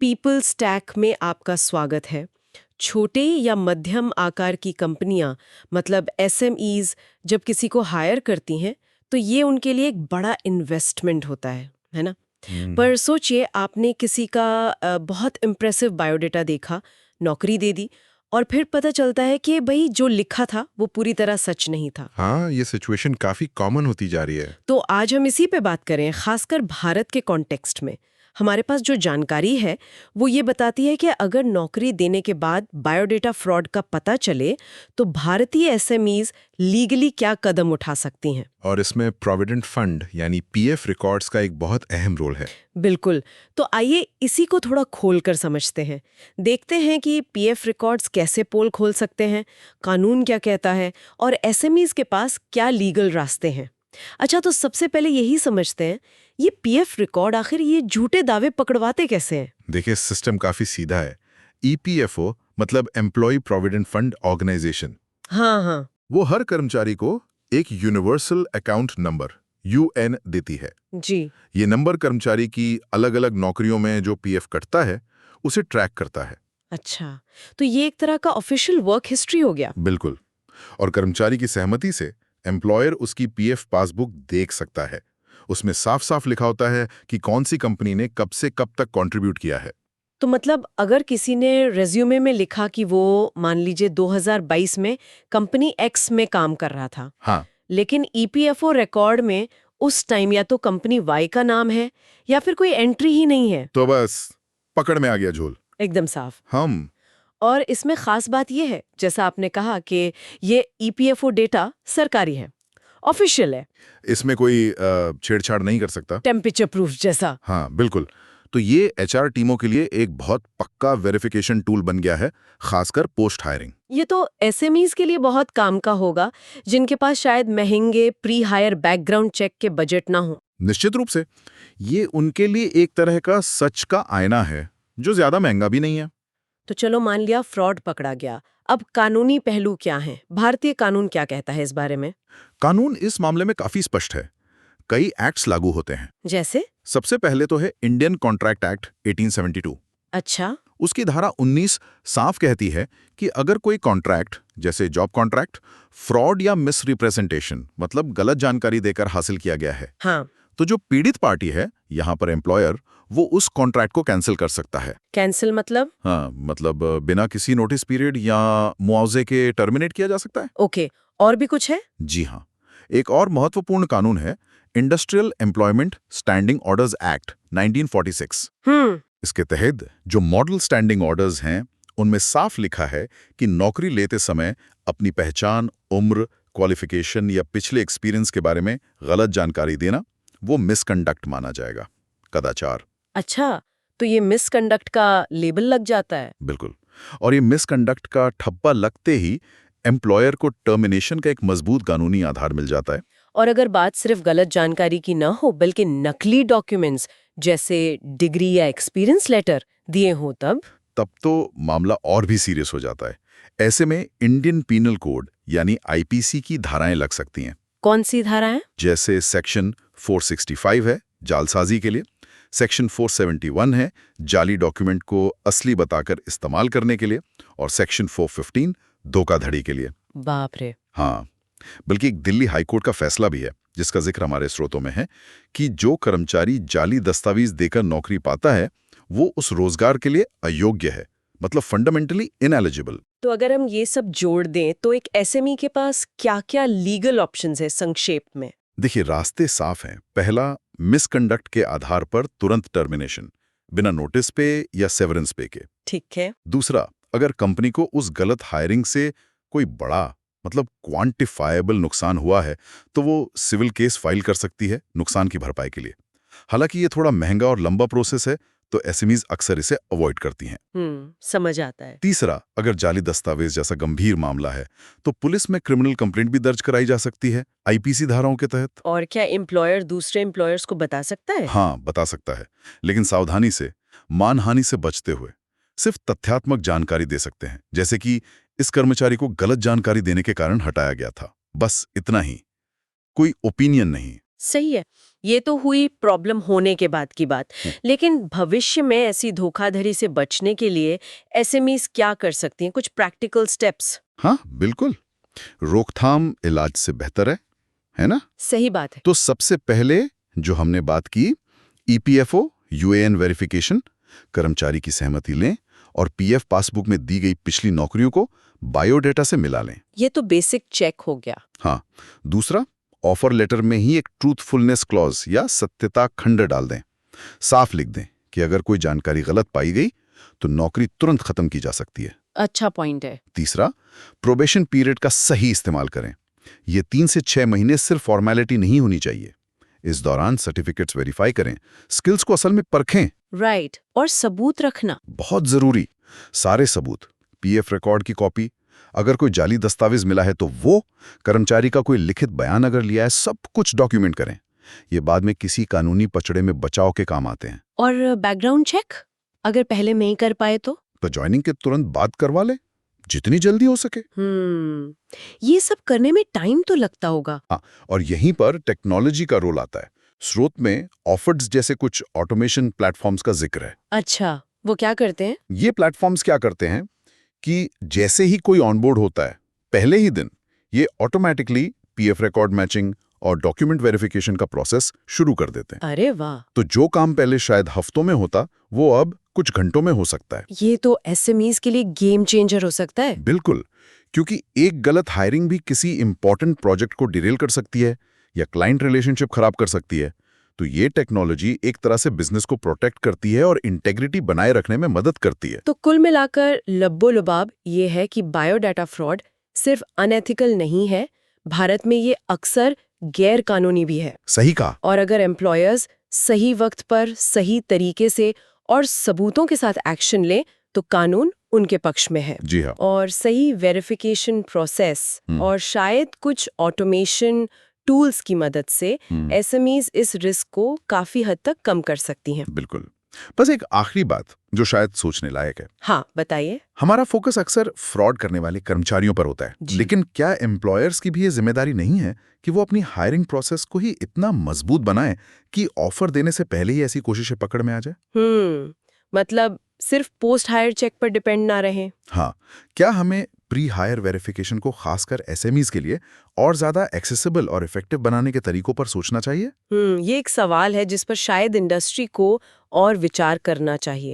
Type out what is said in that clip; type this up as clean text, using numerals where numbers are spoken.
People stack में आपका स्वागत है। छोटे या मध्यम आकार की कंपनियां मतलब एसएमईज जब किसी को हायर करती हैं तो ये उनके लिए एक बड़ा इन्वेस्टमेंट होता है ना। हम्म। पर सोचिए आपने किसी का बहुत इम्प्रेसिव बायोडेटा देखा, नौकरी दे दी और फिर पता चलता है कि भाई जो लिखा था वो पूरी तरह सच नहीं था। हाँ, ये सिचुएशन काफी कॉमन होती जा रही है। तो आज हम इसी पे बात करें, खासकर भारत के कॉन्टेक्स्ट में। हमारे पास जो जानकारी है वो ये बताती है कि अगर नौकरी देने के बाद बायोडेटा फ्रॉड का पता चले तो भारतीय एसएमईज लीगली क्या कदम उठा सकती हैं। और इसमें प्रोविडेंट फंड यानी पीएफ रिकॉर्ड्स का एक बहुत अहम रोल है। बिल्कुल। तो आइए इसी को थोड़ा खोल कर समझते हैं। देखते हैं कि पीएफ रिकॉर्ड्स कैसे पोल खोल सकते हैं, कानून क्या कहता है और एसएमईज के पास क्या लीगल रास्ते हैं। अच्छा, तो सबसे पहले यही समझते हैं, ये पीएफ रिकॉर्ड आखिर ये झूठे दावे पकड़वाते कैसे हैं? देखिए, सिस्टम काफी सीधा है। ईपीएफओ मतलब एम्प्लॉय प्रोविडेंट फंड ऑर्गेनाइजेशन, हाँ हाँ। वो हर कर्मचारी को एक यूनिवर्सल अकाउंट नंबर यूएन देती है। जी। ये नंबर कर्मचारी की अलग अलग नौकरियों में जो पीएफ कटता है उसे ट्रैक करता है। अच्छा, तो ये एक तरह का ऑफिशियल वर्क हिस्ट्री हो गया। बिल्कुल। और कर्मचारी की सहमति से एम्प्लॉयर उसकी पीएफ पासबुक देख सकता है। उसमें साफ साफ लिखा होता है कि कौन सी कंपनी ने कब से कब तक कंट्रीब्यूट किया है। तो मतलब अगर किसी ने रेज्यूमे में लिखा कि वो मान लीजिए 2022 में कंपनी एक्स में काम कर रहा था, हाँ, लेकिन ईपीएफओ रिकॉर्ड में उस टाइम या तो कंपनी वाई का नाम है या फिर कोई एंट्री ही नहीं है। तो बस पकड़ में आ गया झोल। एकदम साफ। हम और इसमें खास बात यह है, जैसा आपने कहा कि ये ईपीएफओ डेटा सरकारी है, ऑफिशियल है, इसमें कोई छेड़छाड़ नहीं कर सकता। टेम्परेचर प्रूफ जैसा। हाँ, बिल्कुल। तो ये एचआर टीमों के लिए एक बहुत पक्का वेरिफिकेशन टूल बन गया है, खासकर पोस्ट हायरिंग। ये तो एसएमईज के लिए बहुत काम का होगा, जिनके पास शायद महंगे प्री हायर बैकग्राउंड चेक के बजट ना हो। निश्चित रूप से ये उनके लिए एक तरह का सच का आईना है, जो ज्यादा महंगा भी नहीं है। तो चलो मान लिया फ्रॉड पकड़ा गया, अब कानूनी पहलू क्या हैं? भारतीय कानून क्या कहता है इस बारे में? कानून इस मामले में काफी स्पष्ट है। कई एक्ट्स लागू होते हैं। जैसे? सबसे पहले तो है इंडियन कॉन्ट्रैक्ट एक्ट 1872। अच्छा। उसकी धारा 19 साफ कहती है कि अगर कोई कॉन्ट्रैक्ट, जैसे जॉब कॉन्ट्रैक्ट, फ्रॉड या मिसरिप्रेजेंटेशन मतलब गलत जानकारी देकर हासिल किया गया है, हाँ। तो जो पीड़ित पार्टी है, यहाँ पर एम्प्लॉयर, वो उस कॉन्ट्रैक्ट को कैंसिल कर सकता है। कैंसिल मतलब? हाँ, मतलब बिना किसी नोटिस पीरियड या मुआवजे के टर्मिनेट किया जा सकता है। ओके, और भी कुछ है? जी हाँ, एक और महत्वपूर्ण कानून है industrial employment standing orders act 1946। इसके तहत जो मॉडल स्टैंडिंग ऑर्डर्स हैं, उनमें साफ लिखा है कि नौकरी लेते समय अपनी पहचान, उम्र, क्वालिफिकेशन या पिछले एक्सपीरियंस के बारे में गलत जानकारी देना वो मिसकंडक्ट माना जाएगा, कदाचार। अच्छा, तो ये मिसकंडक्ट का लेबल लग जाता है? बिल्कुल। और ये मिसकंडक्ट का ठप्पा लगते ही एम्प्लॉयर को टर्मिनेशन का एक मजबूत कानूनी आधार मिल जाता है। और अगर बात सिर्फ गलत जानकारी की न हो बल्कि नकली डॉक्यूमेंट्स जैसे डिग्री या एक्सपीरियंस लेटर दिए हो, तब तो मामला और भी सीरियस हो जाता है। ऐसे में इंडियन पीनल कोड यानी आईपीसी की धाराएं लग सकती हैं। कौन सी धारा है? जैसे सेक्शन 465 है जालसाजी के लिए, सेक्शन 471 है जाली डॉक्यूमेंट को असली बताकर इस्तेमाल करने के लिए, और सेक्शन 415 धोखाधड़ी के लिए। बाप रे। हाँ, बल्कि एक दिल्ली हाईकोर्ट का फैसला भी है जिसका जिक्र हमारे स्रोतों में है कि जो कर्मचारी जाली दस्तावेज देकर नौकरी पाता है वो उस रोजगार के लिए अयोग्य है, मतलब फंडामेंटली इनएलिजिबल। तो अगर हम ये सब जोड़ दें तो एक एसएमई के पास क्या-क्या लीगल ऑप्शंस है संक्षेप में? देखिए, रास्ते साफ हैं। पहला, मिसकंडक्ट के आधार पर तुरंत टर्मिनेशन, बिना नोटिस पे या सेवरेंस पे के। ठीक है। दूसरा, अगर कंपनी को उस गलत हायरिंग से कोई बड़ा मतलब क्वांटिफाएबल नुकसान हुआ है तो वो सिविल केस फाइल कर सकती है नुकसान की भरपाई के लिए। हालांकि ये थोड़ा महंगा और लंबा प्रोसेस है, तो एसएमईज अक्सर इसे अवॉइड करती हैं। समझ आता है। तीसरा, अगर जाली दस्तावेज जैसा गंभीर मामला है तो पुलिस में क्रिमिनल कंप्लेंट भी दर्ज कराई जा सकती है आईपीसी धाराओं के तहत। और क्या एम्प्लॉयर दूसरे एम्प्लॉयर्स को बता सकता है? हाँ, बता सकता है, लेकिन सावधानी से, मानहानि से बचते हुए। सिर्फ तथ्यात्मक जानकारी दे सकते हैं, जैसे कि इस कर्मचारी को गलत जानकारी देने के कारण हटाया गया था, बस इतना ही। कोई ओपिनियन नहीं। सही है। ये तो हुई प्रॉब्लम होने के बाद की बात। लेकिन भविष्य में ऐसी धोखाधड़ी से बचने के लिए एसएमईज क्या कर सकती हैं? कुछ प्रैक्टिकल स्टेप्स? हाँ, बिल्कुल। रोकथाम इलाज से बेहतर है ना? सही बात है। तो सबसे पहले जो हमने बात की, ईपीएफओ, यूएएन वेरिफिकेशन, कर्मचारी की सहमति लें और पीएफ पासबुक में दी गई पिछली नौकरियों को बायोडेटा से मिला लें। ये तो बेसिक चेक हो गया। हाँ, दूसरा, ऑफर लेटर में ही एक ट्रूथफुलनेस क्लॉज या सत्यता खंड डाल दें। साफ लिख दें कि अगर कोई जानकारी गलत पाई गई तो नौकरी तुरंत खत्म की जा सकती है। अच्छा पॉइंट है। तीसरा, प्रोबेशन पीरियड का सही इस्तेमाल करें। ये 3 से 6 महीने सिर्फ फॉर्मेलिटी नहीं होनी चाहिए। इस दौरान सर्टिफिकेट्स वेरीफाई करें, स्किल्स को असल में परखें। राइट। और सबूत रखना बहुत जरूरी। सारे सबूत, पीएफ रिकॉर्ड की कॉपी, अगर कोई जाली दस्तावेज मिला है तो वो, कर्मचारी का कोई लिखित बयान अगर लिया है, सब कुछ डॉक्यूमेंट करें। ये बाद में किसी कानूनी पचड़े में बचाव के काम आते हैं। और बैकग्राउंड चेक अगर पहले नहीं कर पाए तो ज्वाइनिंग के तुरंत बाद करवा ले, जितनी जल्दी हो सके। ये सब करने में टाइम तो लगता होगा। हाँ, और यहीं पर टेक्नोलॉजी का रोल आता है। स्रोत में ऑफर्ड्स जैसे कुछ ऑटोमेशन प्लेटफॉर्म्स का जिक्र है। अच्छा, वो क्या करते हैं? ये प्लेटफॉर्म्स क्या करते हैं कि जैसे ही कोई ऑनबोर्ड होता है, पहले ही दिन ये ऑटोमेटिकली पीएफ रिकॉर्ड मैचिंग और डॉक्यूमेंट वेरिफिकेशन का प्रोसेस शुरू कर देते हैं। अरे वाह! तो जो काम पहले शायद हफ्तों में होता, वो अब कुछ घंटों में हो सकता है। ये तो एसएमईज के लिए गेम चेंजर हो सकता है। बिल्कुल, क्योंकि एक गलत हायरिंग भी किसी इंपॉर्टेंट प्रोजेक्ट को डिरेल कर सकती है या क्लाइंट रिलेशनशिप खराब कर सकती है। तो ये टेक्नोलॉजी एक तरह से बिजनेस को प्रोटेक्ट करती है और इंटेग्रिटी बनाए रखने में मदद करती है। तो कुल मिलाकर लब्बो-लुबाब ये है कि बायोडाटा फ्रॉड सिर्फ अनएथिकल नहीं है, भारत में ये अक्सर गैर कानूनी भी है। सही कहा। और अगर एम्प्लॉयर्स सही वक्त पर सही तरीके से और सबूतों के साथ एक्शन लें तो कानून उनके पक्ष में है। जी हाँ। और सही वेरिफिकेशन प्रोसेस और शायद कुछ ऑटोमेशन टूल्स की मदद से एसएमईज इस रिस्क को काफी हद तक कम कर सकती हैं। बिल्कुल। बस एक आखिरी बात जो शायद सोचने लायक है। हाँ, बताइए। हमारा फोकस अक्सर फ्रॉड करने वाले कर्मचारियों पर होता है, लेकिन क्या एम्प्लॉयर्स की भी ये जिम्मेदारी नहीं है कि वो अपनी हायरिंग प्रोसेस को ही इतना मजबूत बनाएं कि ऑफर देने से पहले ही ऐसी कोशिशें पकड़ में आ जाए? मतलब सिर्फ पोस्ट हायर चेक पर डिपेंड ना रहें। हाँ, क्या हमें प्री हायर वेरिफिकेशन को खासकर एसएमईज के लिए और ज्यादा एक्सेसिबल और इफेक्टिव बनाने के तरीकों पर सोचना चाहिए? ये एक सवाल है जिस पर शायद इंडस्ट्री को और विचार करना चाहिए।